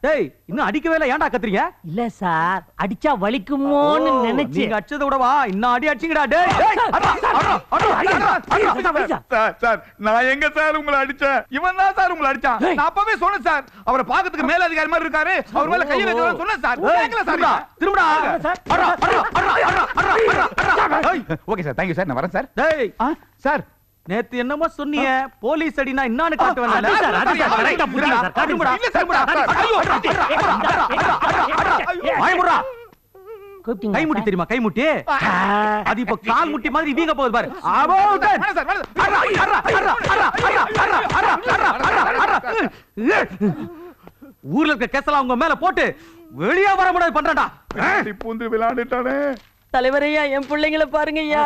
டேய் இன்னும் அடிக்கவே இல்ல, ஏன்டா கத்துறீங்க? இல்ல சார், அடிச்சா வலிக்குமோன்னு நினைச்சு. நீங்க அடிச்சத விடவா இன்னும் அடி அடிச்சீங்கடா. டேய் சார் நான் எங்க சார் உங்களை அடிச்சேன்? இவன் தான் சார் உங்களை அடிச்சான். நான் அப்பவே சொன்னேன் சார், அவரை பாக்கிறதுக்கு மேல அதிகாரி மாதிரி இருக்காரு, அவர் மேல கைய வைக்கணும்னு சொன்னேன் சார். கேக்கல சார். திரும்படா. Okay sir, thank you sir, நான் வரேன் சார். டேய் சார் நேத்து என்னமோ சொன்னீங்க, போலீஸ் அடினா என்னன்னு காட்டு அது சார், அது சார், கரெக்ட்டா புரியுது சார். காட்டுங்க சார். கூப்பிட்டீங்க. கை முட்டி தெரியுமா? கை முட்டி அது இப்ப கால் முட்டி மாதிரி வீங்க போகுது பாரு. ஊர்ல இருக்க கேசலாம் உங்க மேல போட்டு வெளியே வர முடியாது பண்றடா. பூந்து விளையாண்டுட்டானே. தலைவரையா, என் பிள்ளைங்களை பாருங்க ஐயா.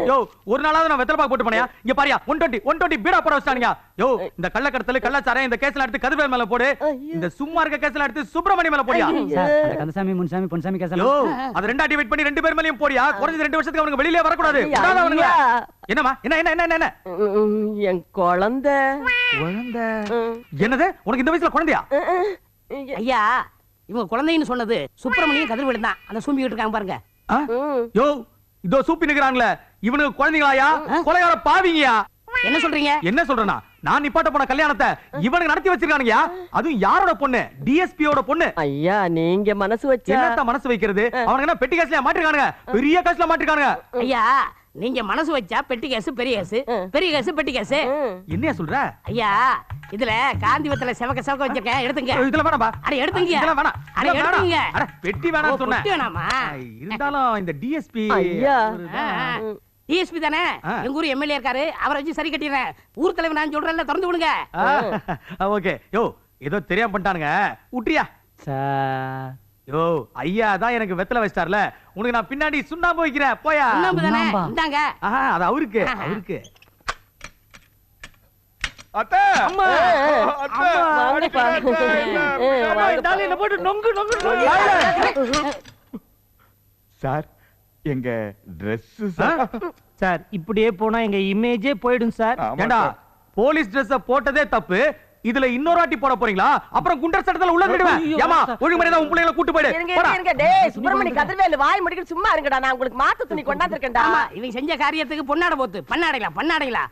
யோ ஒரு நாளாவது நான் வெத்தலை பாக்கு போட்டு போனியா? இங்க பாரியா 120 பீடா போட வச்சானுங்க. யோ இந்த கள்ளக்கடத்தல் கள்ளச்சாரம் இந்த கேஸ்ல எடுத்து கதிர்வேல் மேல போடு, இந்த சும்மா இருக்க கேஸ்ல எடுத்து சுப்பிரமணியம் மேல போடியா. கந்தசாமி முன்சாமி பொன்சாமி கேசல. யோ அது ரெண்டா டிவைட் பண்ணி ரெண்டு பேர் மேலயும் போடியா. குறைஞ்சது 2 வருஷத்துக்கு அவனுக்கு வெளியிலே வர கூடாது. என்னமா என்ன என் குழந்தை. என்னது உனக்கு இந்த வயசுல குழந்தையா? ஐயா, இவங்க குழந்தைன்னு சொன்னது சுப்பிரமணியம் கதிர்வேல் தான். அந்த சூம்பிக்கிட்டு இருக்காங்க பாருங்க. யோ இதோ சூப்பி நிக்கிறாங்களே, இவனுக்கு குழந்தைங்களாயா? கொலைகார பாவிங்கயா. என்ன சொல்றீங்க? என்ன சொல்றேன்னா, நான் நிப்பாட்ட போன கல்யாணத்தை இவனுக்கு நடத்தி வச்சிருக்கானுங்கயா. அதுவும் யாரோட பொண்ணு? டிஎஸ்பியோட பொண்ணு. ஐயா நீங்க மனசு வச்சா என்னத்த மனசு வைக்கிறது? அவனுக்கு என்ன பெட்டி கேஸ்ல மாட்டிருக்கானுங்க, பெரிய கேஸ்ல மாட்டிருக்கானுங்க. ஐயா நீங்க மனசு வச்சா பெட்டி கேஸ் பெரிய கேஸ், பெரிய கேஸ் பெட்டி கேஸ். என்னையா சொல்ற? ஐயா இதுல காந்திவத்துல செவக்க செவக்க வச்சிருக்கேன், எடுத்துங்க. இதுல வேணாம்பா. அட எடுத்துங்க. இதெல்லாம் வேணாம். அட எடுத்துங்க. அட பெட்டி வேணாம்னு சொன்னேன். பெட்டி வேணாமா? இருந்தாலும் இந்த டிஎஸ்பி ஐயா டிஎஸ்பி தானே, எங்க ஊர் எம்எல்ஏ இருக்காரு, அவரை வச்சு சரி கட்டிடுறேன். ஊர் தலைவர் நான் சொல்றேன்ல, திறந்து விடுங்க. ஓகே. யோ ஏதோ தெரியாம பண்ணிட்டானுங்க, விட்டுறியா? சார் யோ ஐயா தான் எனக்கு வெத்தலை வச்சிட்டார்ல, உனக்கு நான் பின்னாடி சுண்ணாம்பு வைக்கிறேன். போயா. சுண்ணாம்பு தானே, இந்தாங்க. அது அவருக்கு அவருக்கு. அத்தை அம்மா அத்தை வாங்கப்பா. என்ன போட்டு நொங்கு நொங்கு. சார் எங்க Dress சார். சார் இப்படியே போனா எங்க இமேஜே போய்டும் சார். ஏண்டா போலீஸ் Dress போட்டதே தப்பு, இதுல இன்னொரு வாட்டி போட போறீங்களா? அப்புறம் குண்டர் சட்டத்துல உள்ள விடுவேன். ஏமா ஒழுங்குமரியாதை உன் பிள்ளைகளை கூட்டி போயிடு. இருங்க டேய் சுப்பிரமணி கதிர்வேல் வாய் முடிக்கிற சும்மா இருங்கடா. நான் உங்களுக்கு மாத்து துணி கொண்டாந்துருக்கேன்டா. ஆமா, இவங்க செஞ்ச காரியத்துக்கு பொன்னாட போத்து பண்ணாடைலாம்.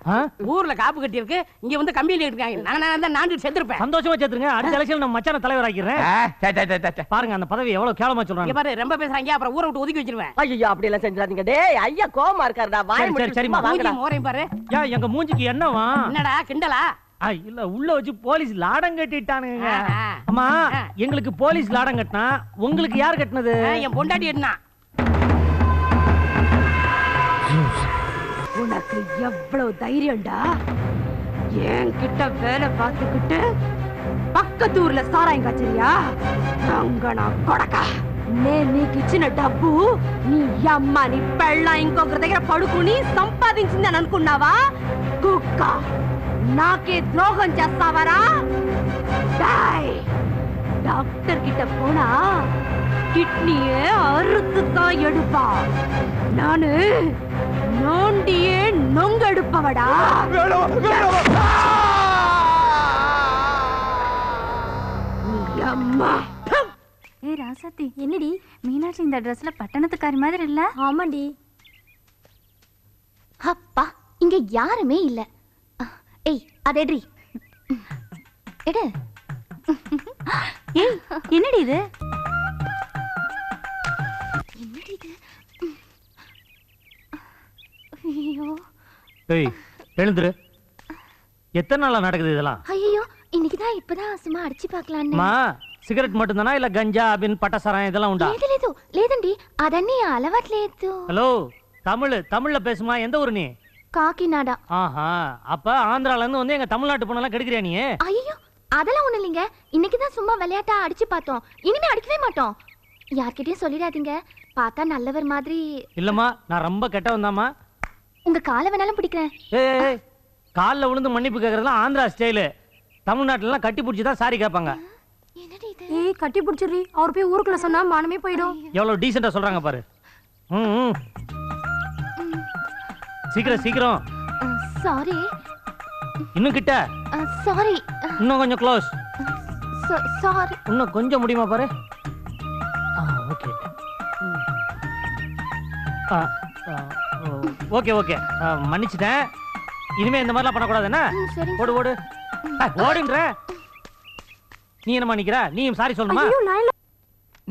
ஊர்ல காப்பு கட்டி இருக்கு, இங்க வந்து கம்பியில இருக்காங்க. நான் தான் நாண்டு செத்துறேன். சந்தோஷமா செத்துருங்க. அடுத்த எலெக்ஷன் நம்ம மச்சான தலைவர் ஆக்கிறேன். பாருங்க அந்த பதவி எவ்வளவு கேவலமா சொல்றாங்க. இங்க பாரு ரொம்ப பேசுறாங்க, அப்புறம் ஊரை விட்டு ஒதுக்கி வச்சிருவேன். ஐயோ அப்படி எல்லாம் செஞ்சிராதீங்க டேய். ஐயா கோவமா இருக்காருடா. வாய் முடிக்கிற சும்மா வாங்கடா. மோரையும் பாரு. ஏன் எங்க மூஞ்சிக்கு என்னவா? என்னடா கிண்டலா? இல்ல உள்ள வச்சு போலீஸ் லாடம் கட்டிட்டானுங்க. அம்மா எங்களுக்கு போலீஸ் லாடம் கட்டினா உங்களுக்கு யார் கட்டினது? என் பொண்டாட்டி என்ன? உனக்கு எவ்வளவு தைரியம்டா? என்கிட்ட வேலை பார்த்துக்கிட்டு పక్కతు ఊర్లో సారాయం కాచరియా రంగణ కొడక నేను నీకు ఇచ్చిన డబ్బు నీ అమ్మ నీ పెళ్ళ ఇంకొకరి దగ్గర పడుకుని సంపాదించిందని అనుకున్నావా కుక్క నాకే ద్రోహం చేస్తావరా டேய் டாக்டர் கிட்ட போனா கிட்னியே அறுத்துதான் எடுப்பா நானு நோண்டியே நொங்கெடுப்பவடா அம்மா ஏ ராசாத்தி என்னடி மீனாட்சி இந்த ட்ரெஸ்ல பட்டணத்துக்காரி மாதிரி இல்ல? ஆமாண்டி. அப்பா இங்க யாருமே இல்ல. ஏய் அதேடி எடு. ஏய் என்னடி இது? என்னடி இது? ஐயோ ஏய் எழுந்துரு. எத்தனை நாளா நடக்குது இதெல்லாம்? ஐயோ இன்னைக்கு தான் இப்பதான் சும்மா அடிச்சு பார்க்கலாம்னு. மா సిగరెట్ మట్టుదనా ఇలా గంజా అబిన్ పట్టసరా இதெல்லாம் உண்டா? లేదు లేదండి అదన్నీ అలవాట్లేదు. ஹலோ தமிழ்ல பேசுமா. எந்த ஊரு நீ? காக்கிநாடா. ஆஹா அப்ப ஆந்திரால இருந்து வந்து எங்க தமிழ்நாட்டு பொண்ணெல்லாம் கெடுக்கறியா நீ? ஐயோ அதெல்லாம் ஒண்ணு இல்லைங்க. இன்னைக்கு தான் சும்மா விளையாட்டா அடிச்சு பார்த்தோம். இனிமே அடிக்கவே மாட்டோம். யார்கிட்டயும் சொல்லிடாதீங்க. பார்த்தா நல்லவர் மாதிரி. இல்லம்மா நான் ரொம்ப கெட்டவன் தான்மா. உங்க காலை வேணாலும் பிடிக்கிறேன். ஏய் கால்ல விழுந்து மன்னிப்பு கேக்குறதுலாம் ஆந்திரா ஸ்டைலு. தமிழ்நாட்டுல எல்லாம் கட்டி பிடிச்சி தான் சாரி கேட்பாங்க. என்னடி இது? ஏய் கட்டி பிடிச்சிரி. அவர் போய் ஊருக்குள்ள சொன்னா மானமே போய்டும். எவ்வளவு டீசெண்டா சொல்றாங்க பாரு. சீக்கிரம் சீக்கிரம். சாரி. இன்னும் கிட்ட. சாரி. இன்னும் கொஞ்சம் க்ளோஸ். சாரி. இன்னும் கொஞ்சம் முடியுமா பாரு. ஓகே. ஓகே ஓகே மன்னிச்சிட்டேன். இனிமே இந்த மாதிரிலாம் பண்ணக்கூடாது என்ன? ஓடு ஓடு ஓடுன்ற. நீ என்ன நிக்கிற? நீயும் சாரி சொல்லணுமா?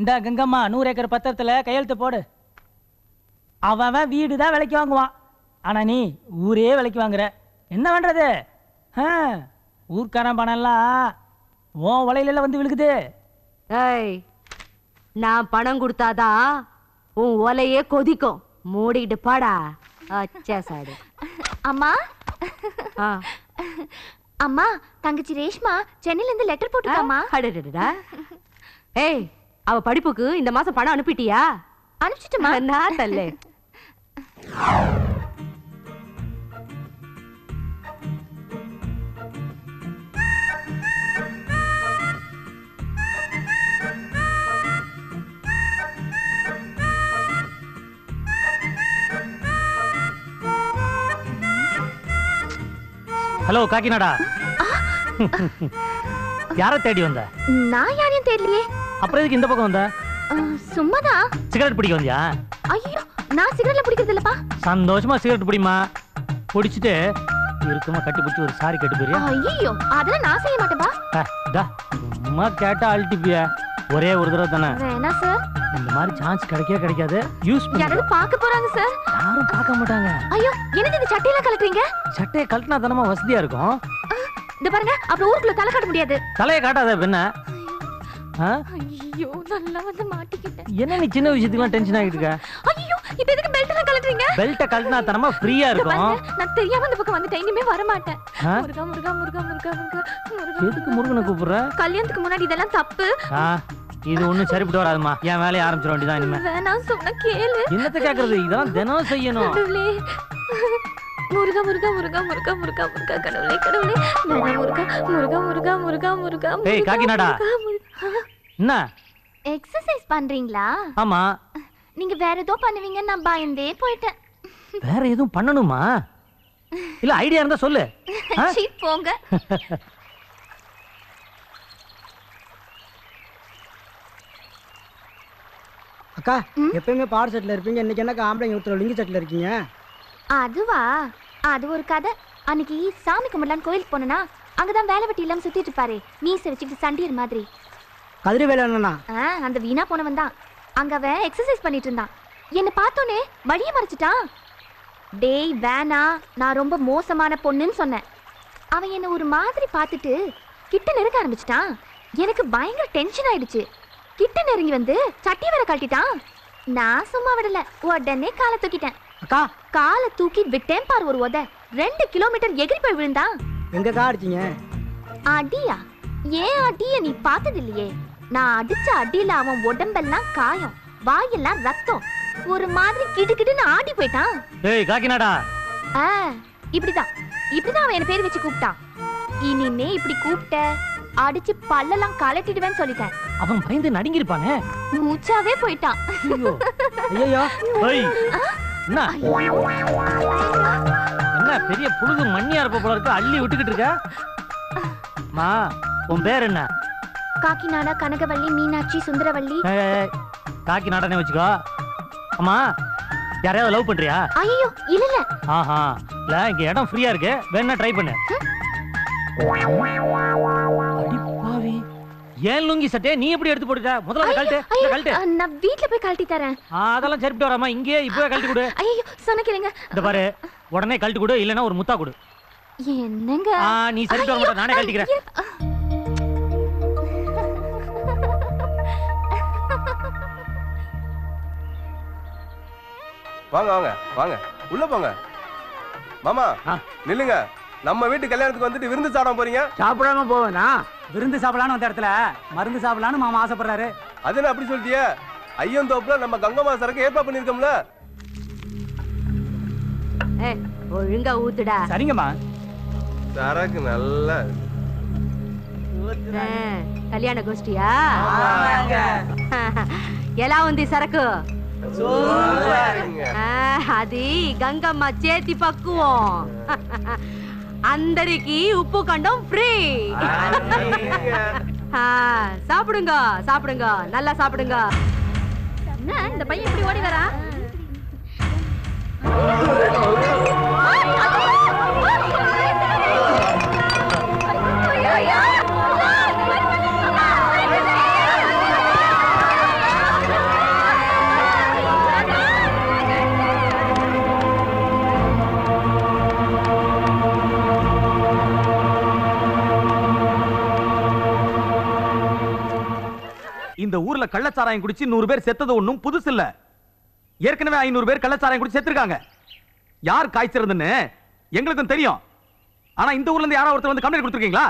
இந்த கங்கம்மா 100 ஏக்கர் பத்திரத்துல கையெழுத்து போடு. அவன் வீடு தான் விலைக்கு வாங்குவான், ஆனா நீ ஊரே விலைக்கு வாங்குற. என்ன பண்றது? ஊர்க்காரன் பணம் எல்லாம் உன் வலையில வந்து விழுகுது. ஏய், நான் பணம் கொடுத்தாதான் உன் ஒலையே கொதிக்கும். மூடிட்டு பாடா அச்சா சாடு. அம்மா அம்மா, தங்கச்சி ரேஷ்மா சென்னையில இருந்து லெட்டர் போட்டுட்டாமா. அடடடா. ஏய், அவ படிப்புக்கு இந்த மாசம் பணம் அனுப்பிட்டியா? அனுப்பிச்சிட்டுமா? நான் தல்லே. ஹலோ காக்கிநாடா. யார தேடி வந்த? நான் யாரையும் தெரியலையே. அப்புறம் எதுக்கு இந்த பக்கம் வந்த? சும்மாதான். சிகரெட் பிடிக்க வந்தியா? ஐயோ, நான் சிகரெட்ல பிடிக்கிறது இல்லப்பா. சந்தோஷமா சிகரெட் பிடிமா. பிடிச்சிட்டு இருக்குமா கட்டி பிடிச்சி ஒரு சாரி கட்டி போறியா? ஐயோ, அதெல்லாம் நான் செய்ய மாட்டேன்பா. சும்மா கேட்டா அல்டிப்பியா. ஒரே ஒரு தடவை தானே. வேணா சார். இந்த மாதிரி சான்ஸ் கிடைக்காது. யூஸ் பண்ணி. யாராவது பார்க்க போறாங்க சார். யாரும் பார்க்க மாட்டாங்க. ஐயோ, என்னது இந்த சட்டையெல்லாம் கலக்குறீங்க? சட்டையை கழட்டினா தானமா வசதியா இருக்கும். இந்த பாருங்க, அப்புறம் ஊருக்குள்ள தலை காட்ட முடியாது. தலையை காட்டாத பின்ன. ஐயோ, நல்லா வந்து மாட்டிக்கிட்டேன். என்ன நீ சின்ன விஷயத்துக்குலாம் டென்ஷன் ஆகிட்டு இருக்க? ஐயோ, இப்போ எதுக்கு பெல்ட் எல்லாம் கலட்டுறீங்க? பெல்ட்ட கழட்டினா தானமா ஃப்ரீயா இருக்கும். நான் தெரியாம இந்த பக்கம் வந்துட்டேன். இனிமே வர மாட்டேன். முருகா முருகா முருகா முருகா முருகா. எதுக்கு முருகனை கூப்பிடுற? கல்யாணத்துக்கு முன்னாடி இதெல்லாம் தப்பு. இது ஒண்ணும் சரிப்பட்டு வராதுமா. என் வேலையை ஆரம்பிச்சிட வேண்டியதான் இனிமே. வேணாம் சொன்னா கேளு. என்னத்த கேக்குறது? இதெல்லாம் தினம் செய்யணும். முருகா முருகா முருகா முருகா முருகா முருகா. கடவுளே கடவுளே. வேணாம் முருகா முருகா முருகா முருகா முருகா. ஏய் காக்கிநாடா. என்ன? எக்ஸர்சைஸ் பண்றீங்களா? ஆமா. நீங்க வேற ஏதோ பண்ணுவீங்கன்னு நான் பயந்தே போயிட்டேன். வேற எதுவும் பண்ணணுமா? இல்ல ஐடியா இருந்தா சொல்லு. போங்க. அக்கா, எப்பயுமே பார் செட்ல இருப்பீங்க, இன்னைக்கு என்னக்கா ஆம்பளைங்க ஒருத்தர் லிங்கி செட்ல இருக்கீங்க? அதுவா? அது ஒரு கதை. அன்னைக்கு சாமி கும்பிடலான்னு கோயிலுக்கு போனா அங்கதான் வேலை வெட்டி இல்லாம சுத்திட்டு இருப்பாரு, மீசை வச்சுக்கிட்டு சண்டியர் மாதிரி. கதிரி வேலை என்னன்னா? அந்த வீணா போனவன் தான். அங்க அவன் எக்ஸசைஸ் பண்ணிட்டு இருந்தான். என்ன பார்த்தோன்னே வழிய மறைச்சிட்டான். டேய் வேணா, நான் ரொம்ப மோசமான பொண்ணுன்னு சொன்னேன். அவன் என்ன ஒரு மாதிரி பார்த்துட்டு கிட்ட நெருங்க ஆரம்பிச்சிட்டான். எனக்கு பயங்கர டென்ஷன் ஆயிடுச்சு. கிட்ட நெருங்கி வந்து சட்டி வேற கழட்டிட்டான். நான் சும்மா விடல, உடனே காலை தூக்கிட்டேன். அக்கா, காலை தூக்கி விட்டேன் பாரு ஒரு உத. 2 கிலோமீட்டர் எகிரி போய் விழுந்தான். எங்கக்கா அடிச்சீங்க? அடியா? ஏன் அடிய நீ பார்த்தது இல்லையே? நான் அடிச்ச அடியில அவன் உடம்பெல்லாம் காயம், வாயெல்லாம் ரத்தம், ஒரு மாதிரி கிடுகிடுன்னு ஆடி போயிட்டான். ஏய் காக்கிநாடா. இப்படிதான் அவன் என்ன பேர் வச்சு கூப்பிட்டான். இனிமே இப்படி கூப்பிட்ட அடிச்சு பல்லெல்லாம் கலட்டிடுவேன்னு சொல்லிட்டேன். அவன் பயந்து நடுங்கி இருப்பானே. மூச்சாவே போயிட்டான். ஐயோ என்ன என்ன பெரிய புழுகு மண்ணியா இருப்ப போல இருக்கு, அள்ளி விட்டுக்கிட்டு இருக்க. மா, உன் பேர் என்ன? காக்கிநாடா, கனகவள்ளி, மீனாட்சி, சுந்தரவள்ளி. காக்கிநாடானே வச்சுக்கோ. அம்மா, யாரையாவது லவ் பண்றியா? ஐயோ இல்ல. ஆஹா, இல்ல இங்க இடம் ஃப்ரீயா இருக்கு, வேணா ட்ரை பண்ணு. அடிப்பாவி, ஏன் லுங்கி சட்டை நீ எப்படி எடுத்து போட்டுட்ட? முதல்ல கழட்டு. நான் வீட்ல போய் கழட்டி தரேன். அதெல்லாம் சரிப்பட்டு வராமா? இங்கே இப்பவே கழட்டி கொடு. ஐயோ சொன்ன கேளுங்க. இந்த பாரு, உடனே கழட்டி கொடு, இல்லனா ஒரு முத்தா கொடு. என்னங்க? நீ சரிப்பட்டு வர மாட்ட, நானே கழட்டிக்கிறேன். வாங்க வாங்க வாங்க, உள்ள போங்க. மாமா நில்லுங்க. நம்ம வீட்டு கல்யாணத்துக்கு வந்துட்டு விருந்து சாப்பிட போறீங்க? சாப்பிடாம போவேனா? விருந்து சாப்பிடலான்னு வந்த இடத்துல மருந்து சாப்பிடலான்னு மாமா ஆசைப்படுறாரு. அது என்ன அப்படி சொல்லிட்டியே? ஐயந்தோப்புல நம்ம கங்கம்மா சரக்கு ஏற்பாடு பண்ணிருக்கோம்ல. ஒழுங்கா ஊத்துடா. சரிங்கம்மா. சரக்கு நல்லா கல்யாண கோஷ்டியா? எல்லாம் வந்து சரக்கு అది గంగమ్మ చేతి పక్కువం అందరికి ఉప్పు కండం ఫ్రీ சாப்பிடுங்க சாப்பிடுங்க நல்லா சாப்பிடுங்க இந்த பையன் எப்படி ஓடி வரா இந்த ஊர்ல கள்ளச்சாராயம் குடிச்சு 100 பேர் செத்தது ஒண்ணும் புதுசு இல்ல. ஏற்கனவே 500 பேர் கள்ளச்சாராயம் குடிச்சு செத்துருக்காங்க. யார் காய்ச்சறதுன்னு எங்களுக்கும் தெரியும். ஆனா இந்த ஊர்ல இருந்து யாரோ ஒருத்தர் வந்து கம்ப்ளைண்ட் கொடுத்திருக்கீங்களா?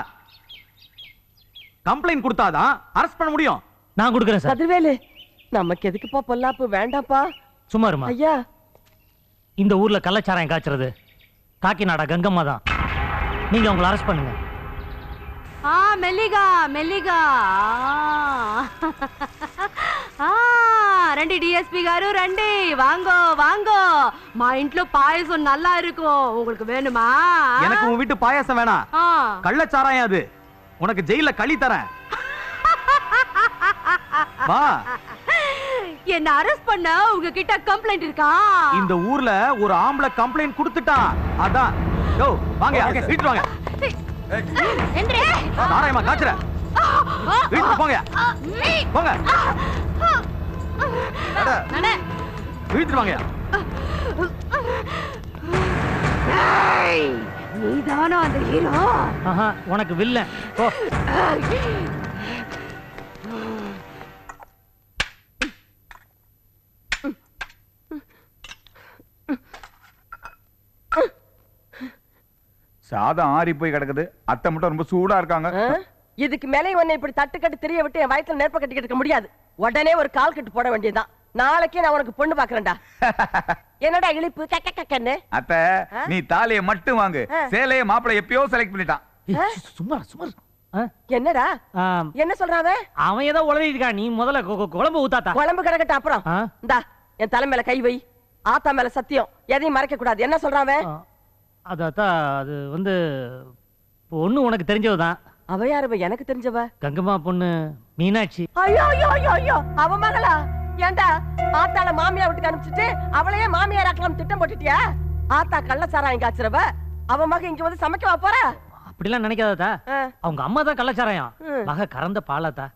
கம்ப்ளைண்ட் கொடுத்தாதான் அரெஸ்ட் பண்ண முடியும். நான் கொடுக்கிறேன் சார். கதிர்வேலு நமக்கு எதுக்குப்பா பொல்லாப்பு? வேண்டாப்பா. சும்மா இருமா. ஐயா, இந்த ஊர்ல கள்ளச்சாராயம் காய்ச்சறது காக்கிநாடா கங்கம்மா தான். நீங்க அவங்களை அரெஸ்ட் பண்ணுங்க. మెల్లిగా మెల్లిగా రండి డిఎస్పీ గారు రండి வாங்கோ வாங்கோ మా ఇంట్లో பாயசம் நல்லா இருக்கும் உங்களுக்கு வேணுமா? எனக்கு உன் வீட்டு பாயாசம் வேணாம். கள்ளச்சாராயம் அது. உனக்கு ஜெயில களி தரேன். வா. என்ன அரெஸ்ட் பண்ண உங்ககிட்ட கம்ப்ளைண்ட் இருக்கா? இந்த ஊர்ல ஒரு ஆம்பளை கம்ப்ளைண்ட் கொடுத்துட்டான். அதான். யோ வாங்க வீட்டு வாங்க. சாராயமா காய்ச்சற வீட்டு போங்க போங்க வீட்டு வாங்க. நீதானோ அந்த ஹீரோ? உனக்கு வில்லன். சாதம் ஆறி போய் கிடக்குது. அத்தை மட்டும் ரொம்ப சூடா இருக்காங்க. இதுக்கு மேலே உன்னை இப்படி தட்டு கட்டு தெரிய விட்டு என் வயித்துல நெருப்ப கட்டிக்கிட்டு இருக்க முடியாது. உடனே ஒரு கால் கட்டு போட வேண்டியதுதான். நாளைக்கே நான் உனக்கு பொண்ணு பாக்குறேன்டா. என்னடா இழிப்பு கக்கன்னு? அத்தை நீ தாலியை மட்டும் வாங்கு. சேலைய மாப்பிள்ளை எப்பயோ செலக்ட் பண்ணிட்டான். சும்மா சும்மா. என்னடா என்ன சொல்றாங்க? அவன் ஏதோ உளறிட்டு இருக்கான். நீ முதல்ல குழம்பு ஊத்தாத்தா. குழம்பு கிடக்கட்ட அப்புறம் இந்தா என் தலை மேல கை வை. ஆத்தா மேல சத்தியம் எதையும் மறைக்க கூடாது. என்ன சொல்றான்? அதான் அது வந்து பொண்ணு உனக்கு தெரிஞ்சவதான். அவ யாரு? எனக்கு தெரிஞ்சவ கங்கம்மா பொண்ணு மீனாட்சி. ஐயோ ஐயோ ஐயோ ஐயோ, அவ மகளா? ஏண்டா ஆத்தால மாமியார் வீட்டுக்கு அனுப்பிச்சிட்டு அவளையே மாமியார் ஆக்கலாம் திட்டம் போட்டுட்டியா? ஆத்தா கள்ளச்சாராயம் காய்ச்சறவ அவ மக இங்க வந்து சமைக்கவா போற? அப்படிலாம் நினைக்காததா. அவங்க அம்மா தான் கள்ளச்சாராயம், மக கறந்த பாலாத்தா.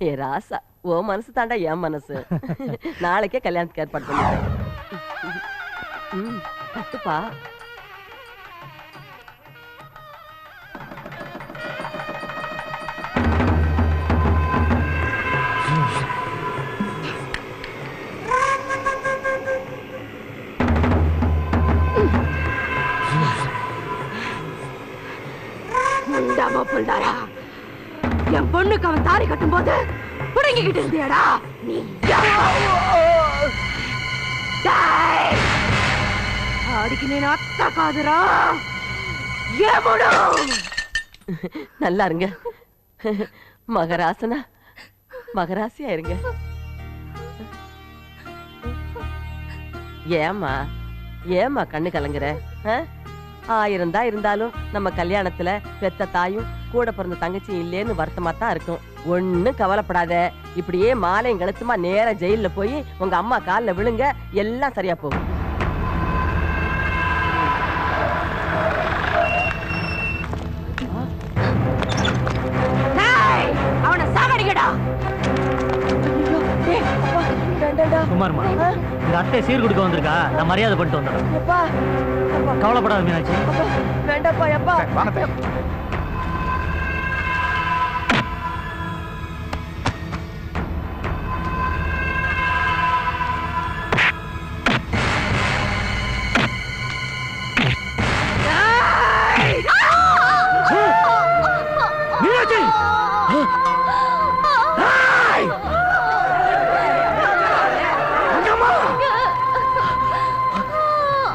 ஏ ராசா, ஓ மனசு தாண்டா என் மனசு. நாளைக்கே கல்யாணத்துக்கு ஏற்பாடு பண்ணிடுறேன். கட்டுப்பா. என் பொண்ணுக்கு அவன் தாலி கட்டும் போது புடுங்கிக்கிட்டு இருந்தியாடா நீ? நல்லா இருங்க மகராசனா, மகராசியா இருங்க. ஏமா ஏமா கண்ணு கலங்குற? 1000 தான் இருந்தாலும் நம்ம கல்யாணத்துல பெத்த தாயும் கூட பிறந்த தங்கச்சியும் இல்லேன்னு வருத்தமா தான் இருக்கும். ஒண்ணும் கவலைப்படாத. இப்படியே மாலையும் கழுத்துமா நேரா ஜெயில போய் உங்க அம்மா கால்ல விழுங்க, எல்லாம் சரியா போகும். அவனை சாகடிக்கடா. சுமார்மா, இந்த அத்தை சீர் கொடுக்க வந்திருக்கா. நான் மரியாதை பண்ணிட்டு வந்துடுறேன். கவலைப்படாத மீனாட்சி. வேண்டாப்பா எப்பா.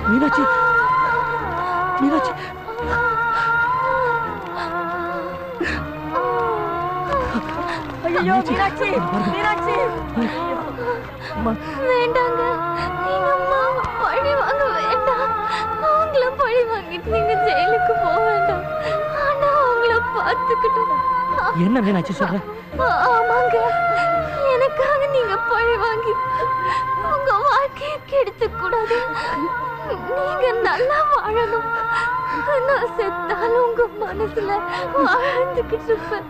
மீனாட்சி, மீனாட்சி, ஐயோ மீனாட்சி, மீனாட்சி. வேண்டாங்க, நீங்க அம்மாவை பழி வாங்க வேண்டாம். அவங்கள பழி வாங்கிட்டு நீங்க ஜெயிலுக்கு போக வேண்டாம். ஆனா அவங்கள பார்த்துக்கிட்டோம். என்ன மீனாட்சி சொல்ற? ஆமாங்க, எனக்காக நீங்க பழி வாங்கி உங்க வாழ்க்கையை கெடுத்து கூடாது. நீங்க நல்லா வாழணும். நான் செத்தாலும் உங்க மனசுல வாழ்ந்துகிட்டு இருப்பேன்.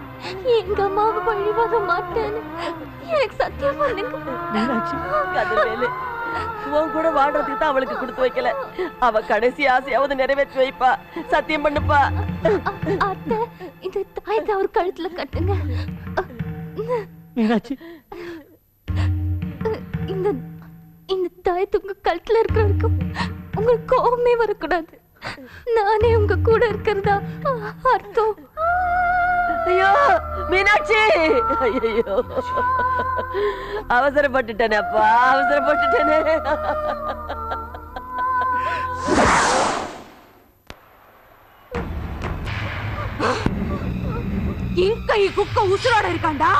எங்க அம்மாவை பழி வாங்க மாட்டேன்னு எனக்கு சத்தியம் பண்ணுங்க. கதிர்வேலு, உன் கூட வாழ்றதுக்கு தான் அவளுக்கு கொடுத்து வைக்கல. அவ கடைசி ஆசையாவது நிறைவேற்றி வைப்பா. சத்தியம் பண்ணுப்பா. அத்தை, இந்த தாயத்தை அவர் கழுத்துல கட்டுங்க. மீனாட்சி, இந்த இந்த தாயத்து உங்க கழுத்துல இருக்கிற வரைக்கும் உங்களுக்கு கோபமே வரக்கூடாது. நானே உங்க கூட இருக்கிறதா அர்த்தம். ஐயோ மீனாட்சி, ஐயோ அவசரப்பட்டுட்டேனே அப்பா, அவசரப்பட்டுட்டேனே. இங்கை குக்க உசுரோட இருக்காண்டா.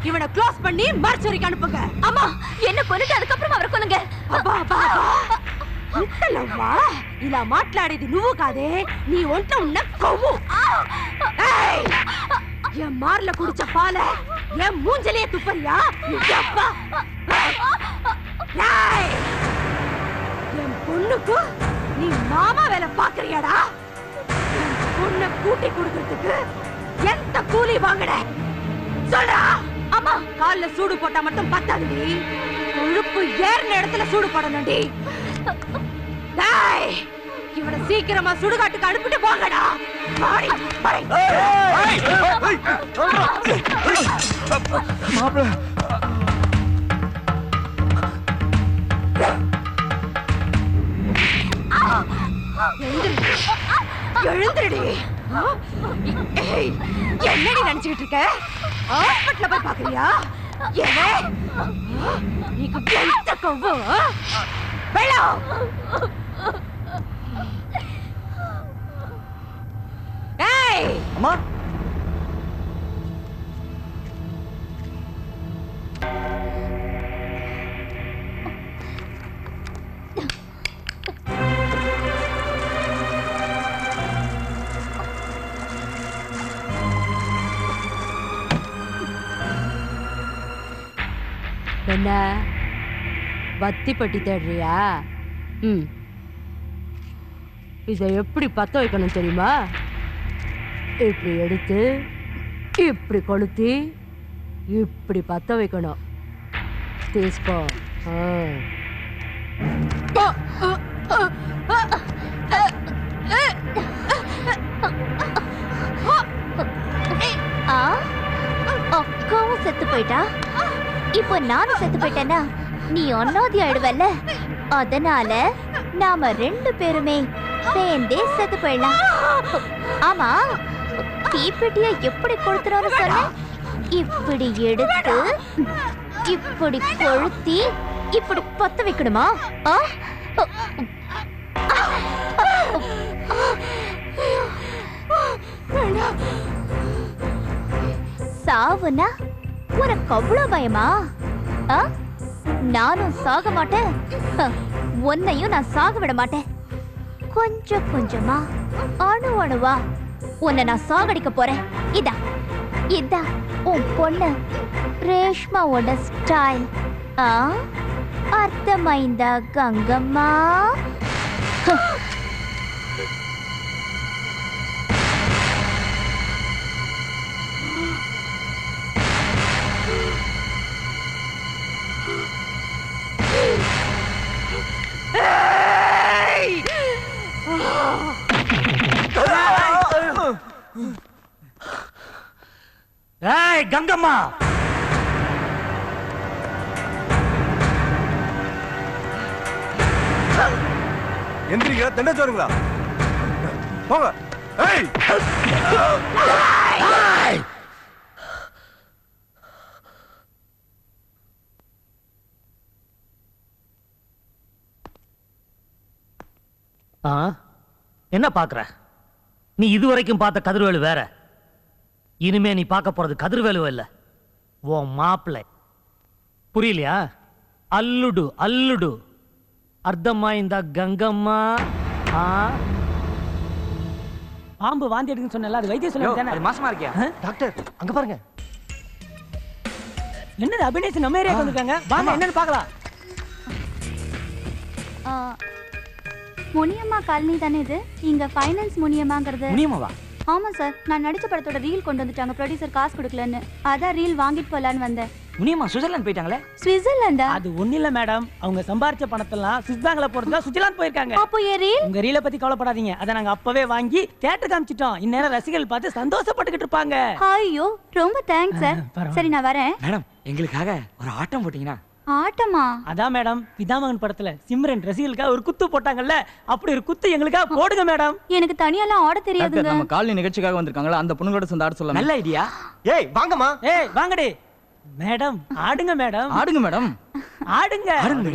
இவனை க்ளோஸ் பண்ணி மார்ச்சரிக்கு அனுப்புங்க. அம்மா, என்ன கொன்னுட்டு அதுக்கப்புறம் அவரை கொல்லுங்க. అబ్బా ఇంతలవ్వా ఇలా మాట్లాడేది నువ్వు కాదే, నీ ఒంట్లో ఉన్న కొవ్వు. என் மார்ல குடிச்ச பால என் மூஞ்சலே துப்பறியா? என் பொண்ணுக்கு நீ மாமா வேலை பாக்குறியாடா? என் பொண்ணை கூட்டி கொடுக்கறதுக்கு எந்த கூலி வாங்கட சொல்றா? அம்மா, கால்ல சூடு போட்டா மட்டும் பத்தாதுடி, கொழுப்பு ஏறின இடத்துல சூடு போடணும்டி. டேய், இவனை சீக்கிரமா சுடுகாட்டுக்கு அனுப்பிட்டு போங்கடா. பாடி பாடி. மாப்ள, எழுந்துடி. என்னடி நினைச்சுக்கிட்டு இருக்க? ஹாஸ்பிட்டல்ல போய் பாக்குறியா? நீக்கு பெத்த கொவ்வு. வெள்ளம் அம்மா, என்ன பத்தி பட்டி தேடுறியா? இதை எப்படி பத்த வைக்கணும் தெரியுமா? இப்படி எடுத்து இப்படி கொளுத்தி இப்படி பத்த வைக்கணும். తీసుకో. அக்காவும் செத்து போயிட்டா, இப்போ நானும் செத்து போயிட்டேன்னா நீ ஒன்னாதி ஆயிடுவல்ல. அதனால நாம ரெண்டு பேருமே சேர்ந்தே செத்து போயிடலாம். ஆமா, தீப்பெட்டிய எப்படி கொளுத்துறோம்னு சொன்ன? இப்படி எடுத்து இப்படி கொளுத்தி இப்படி பத்த வைக்கணுமா? சாவுனா உனக்கு அவ்வளவு பயமா? நானும் சாக மாட்டேன், உன்னையும் நான் சாக விட மாட்டேன். கொஞ்சம் கொஞ்சமா அணு அணுவா உன்னை நான் சாகடிக்க போறேன். இதா இதா உன் பொண்ணு ரேஷ்மாவோட ஸ்டைல். அர்த்தமைந்தா கங்கம்மா? ஏய் கங்கம்மா, எந்திரிங்க, தண்டச்சோருங்களா போங்க. ஏய் என்ன பாக்குற? நீ இதுவரைக்கும் பார்த்த கதிர்வேலு வேற. இனிமே நீ பார்க்க போறது கதிர்வேலு இல்ல, உன் மாப்பிள்ளை. புரியலையா? అల్లుడు అల్లుడు అర్థమైందా గంగమ్మ பாம்பு வாந்தி எடுக்குன்னு சொன்னல அது வைத்தியம் சொல்லுங்க அது மாசமா இருக்கியா டாக்டர் அங்க பாருங்க. என்னது அபினேஷ் நம்ம ஏரியாக்கு வந்திருக்காங்க வாங்க என்னன்னு பார்க்கலாம். முனியம்மா காலனி தானே இது? இங்க ஃபைனான்ஸ் முனியம்மாங்கிறது. முனியம்மாவா? ஆமா சார், நான் நடிச்ச படத்தோட ரீல் கொண்டு வந்துட்டாங்க. ப்ரொடியூசர் காசு கொடுக்கலன்னு, அதான் ரீல் வாங்கிட்டு போலான்னு வந்தேன். முனியம்மா சுவிட்சர்லாந்து போயிட்டாங்களே? ஸ்விட்சர்லாந்தா? அது ஒண்ணு இல்ல மேடம், அவங்க சம்பாரிச்ச பணத்தெல்லாம் ஸ்விஸ் பேங்க்ல போறதுல சுவிட்சர்லாந்து போயிருக்காங்க. அப்போ ஏன் ரீல்? உங்க ரீல பத்தி கவலைப்படாதீங்க, அத நாங்க அப்பவே வாங்கி தியேட்டர் காமிச்சிட்டோம். இந்நேரம் ரசிகர்கள் பார்த்து சந்தோஷப்பட்டுக்கிட்டு இருப்பாங்க. ஐயோ ரொம்ப தேங்க்ஸ் சார். சரி நான் வரேன். மேடம் எங்களுக்காக ஒரு ஆட்டம் போட்டீங்கன்னா? ஆட்டமா? அதான் மேடம், பிதாமகன் படத்துல சிம்ரன் ரசிகர்களுக்காக ஒரு குத்து போட்டாங்கல்ல, அப்படி ஒரு குத்து எங்களுக்காக போடுங்க மேடம். எனக்கு தனியாலாம் ஆட தெரியாதுங்க. நம்ம காலனி நிகழ்ச்சிக்காக வந்திருக்காங்களா, அந்த பொண்ணுங்களோட சேர்ந்து ஆட சொல்லலாம். நல்ல ஐடியா. ஏய் வாங்கம்மா. ஏய் வாங்கடி மேடம், ஆடுங்க மேடம். ஆடுங்க மேடம். ஆடுங்க.